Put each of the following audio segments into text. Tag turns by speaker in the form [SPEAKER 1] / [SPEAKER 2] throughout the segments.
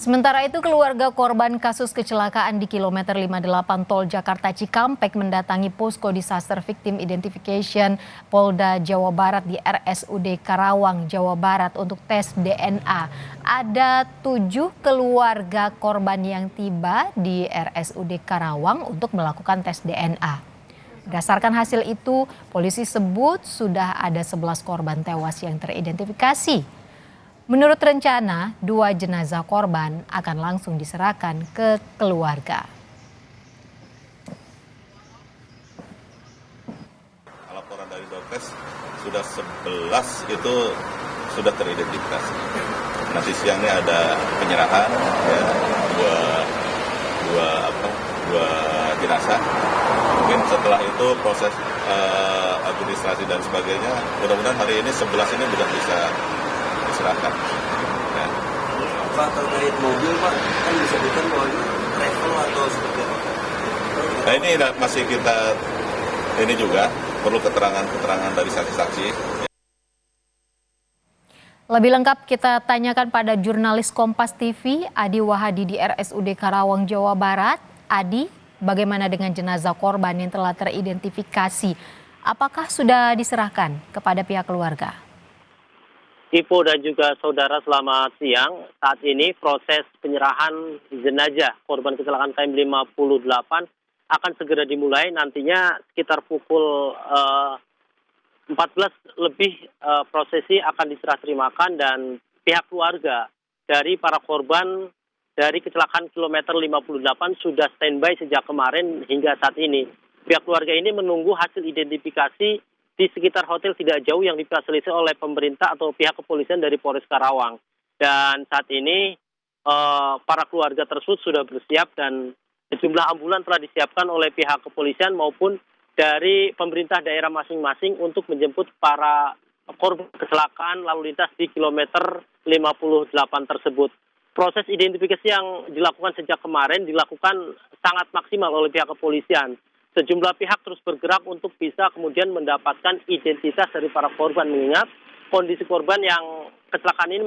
[SPEAKER 1] Sementara itu, keluarga korban kasus kecelakaan di kilometer 58 Tol Jakarta Cikampek mendatangi posko Disaster Victim Identification Polda Jawa Barat di RSUD Karawang, Jawa Barat untuk tes DNA. Ada 7 keluarga korban yang tiba di RSUD Karawang untuk melakukan tes DNA. Berdasarkan hasil itu, polisi sebut sudah ada 11 korban tewas yang teridentifikasi. Menurut rencana, 2 jenazah korban akan langsung diserahkan ke keluarga.
[SPEAKER 2] Laporan dari Dokes sudah 11 itu sudah teridentifikasi. Nanti siang ini ada penyerahan ya, dua jenazah. Mungkin setelah itu proses administrasi dan sebagainya. Mudah-mudahan hari ini 11 ini sudah bisa diserahkan. Ya.
[SPEAKER 3] Pak, terkait mobil Pak, kan disebutkan bahwa ini travel atau seperti apa?
[SPEAKER 2] Nah ini masih kita ini juga perlu keterangan dari saksi-saksi.
[SPEAKER 1] Lebih lengkap kita tanyakan pada jurnalis Kompas TV, Adi Wahadi di RSUD Karawang, Jawa Barat. Adi, bagaimana dengan jenazah korban yang telah teridentifikasi? Apakah sudah diserahkan kepada pihak keluarga?
[SPEAKER 4] Ipo dan juga saudara, selamat siang. Saat ini proses penyerahan jenazah korban kecelakaan KM 58 akan segera dimulai. Nantinya sekitar pukul 14 lebih prosesi akan diserah terimakan dan pihak keluarga dari para korban dari kecelakaan kilometer 58 sudah standby sejak kemarin hingga saat ini. Pihak keluarga ini menunggu hasil identifikasi di sekitar hotel tidak jauh yang difasilitasi oleh pemerintah atau pihak kepolisian dari Polres Karawang. Dan saat ini para keluarga tersebut sudah bersiap dan sejumlah ambulan telah disiapkan oleh pihak kepolisian maupun dari pemerintah daerah masing-masing untuk menjemput para korban kecelakaan lalu lintas di kilometer 58 tersebut. Proses identifikasi yang dilakukan sejak kemarin dilakukan sangat maksimal oleh pihak kepolisian. Sejumlah pihak terus bergerak untuk bisa kemudian mendapatkan identitas dari para korban, mengingat kondisi korban yang kecelakaan ini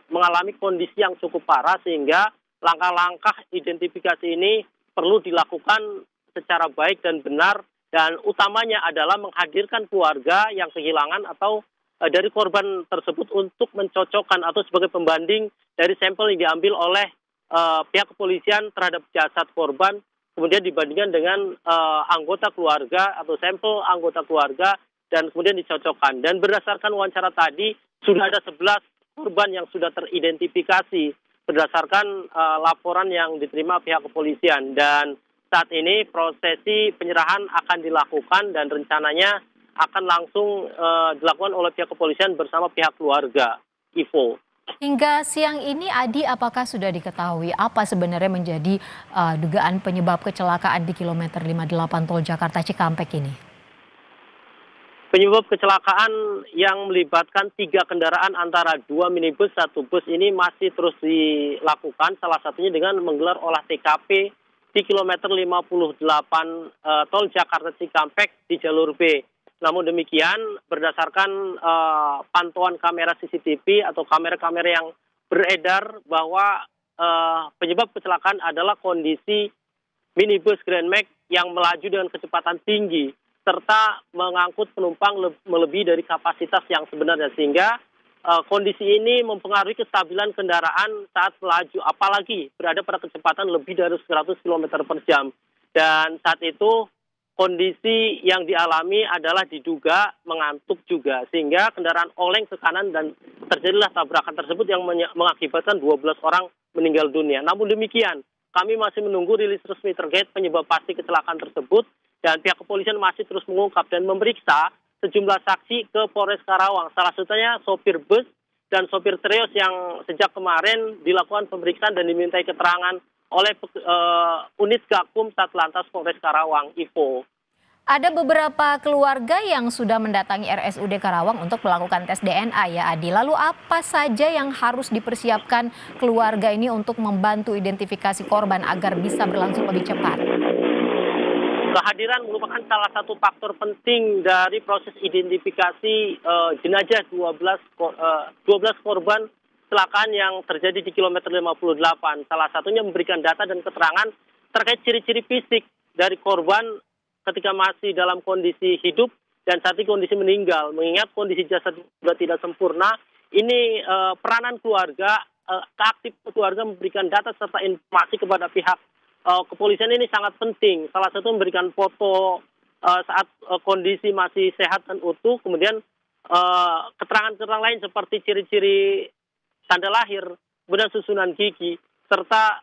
[SPEAKER 4] mengalami kondisi yang cukup parah sehingga langkah-langkah identifikasi ini perlu dilakukan secara baik dan benar, dan utamanya adalah menghadirkan keluarga yang kehilangan atau dari korban tersebut untuk mencocokkan atau sebagai pembanding dari sampel yang diambil oleh pihak kepolisian terhadap jasad korban, kemudian dibandingkan dengan anggota keluarga atau sampel anggota keluarga dan kemudian dicocokkan. Dan berdasarkan wawancara tadi, sudah ada 11 korban yang sudah teridentifikasi berdasarkan laporan yang diterima pihak kepolisian. Dan saat ini prosesi penyerahan akan dilakukan dan rencananya akan langsung dilakukan oleh pihak kepolisian bersama pihak keluarga. Ivo.
[SPEAKER 1] Hingga siang ini, Adi, apakah sudah diketahui apa sebenarnya menjadi dugaan penyebab kecelakaan di kilometer 58 Tol Jakarta Cikampek ini?
[SPEAKER 4] Penyebab kecelakaan yang melibatkan 3 kendaraan antara 2 minibus, 1 bus ini masih terus dilakukan, salah satunya dengan menggelar olah TKP di kilometer 58 Tol Jakarta Cikampek di jalur B. Namun demikian, berdasarkan pantauan kamera CCTV atau kamera-kamera yang beredar bahwa penyebab kecelakaan adalah kondisi minibus Grand Max yang melaju dengan kecepatan tinggi serta mengangkut penumpang melebihi dari kapasitas yang sebenarnya, sehingga kondisi ini mempengaruhi kestabilan kendaraan saat melaju, apalagi berada pada kecepatan lebih dari 100 km per jam. Dan saat itu kondisi yang dialami adalah diduga mengantuk juga, sehingga kendaraan oleng ke kanan dan terjadilah tabrakan tersebut yang mengakibatkan 12 orang meninggal dunia. Namun demikian, kami masih menunggu rilis resmi terkait penyebab pasti kecelakaan tersebut, dan pihak kepolisian masih terus mengungkap dan memeriksa sejumlah saksi ke Polres Karawang, salah satunya sopir bus dan sopir Treos yang sejak kemarin dilakukan pemeriksaan dan dimintai keterangan oleh unit Gakum Satlantas Polres Karawang. Ivo.
[SPEAKER 1] Ada beberapa keluarga yang sudah mendatangi RSUD Karawang untuk melakukan tes DNA ya, Adi. Lalu apa saja yang harus dipersiapkan keluarga ini untuk membantu identifikasi korban agar bisa berlangsung lebih cepat?
[SPEAKER 4] Kehadiran merupakan salah satu faktor penting dari proses identifikasi jenazah 12 korban kecelakaan yang terjadi di kilometer 58. Salah satunya memberikan data dan keterangan terkait ciri-ciri fisik dari korban ketika masih dalam kondisi hidup dan saat ini kondisi meninggal. Mengingat kondisi jasad juga tidak sempurna, ini peranan keluarga, keaktif keluarga memberikan data serta informasi kepada pihak kepolisian ini sangat penting. Salah satu memberikan foto saat kondisi masih sehat dan utuh, kemudian keterangan-keterangan lain seperti ciri-ciri tanda lahir, kemudian susunan gigi, serta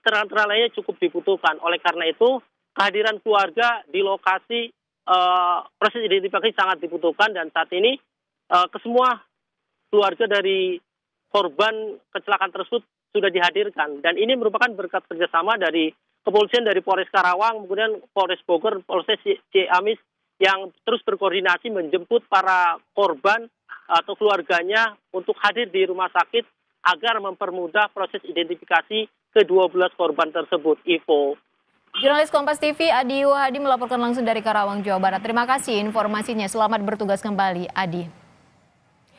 [SPEAKER 4] keterangan-keterangan lainnya cukup dibutuhkan. Oleh karena itu, kehadiran keluarga di lokasi proses identifikasi sangat dibutuhkan dan saat ini kesemua keluarga dari korban kecelakaan tersebut sudah dihadirkan dan ini merupakan berkat kerjasama dari kepolisian dari Polres Karawang, kemudian Polres Bogor, Polres Ciamis yang terus berkoordinasi menjemput para korban atau keluarganya untuk hadir di rumah sakit agar mempermudah proses identifikasi ke-12 korban tersebut. Ivo.
[SPEAKER 1] Jurnalis Kompas TV Adi Wahadi melaporkan langsung dari Karawang, Jawa Barat. Terima kasih informasinya. Selamat bertugas kembali, Adi.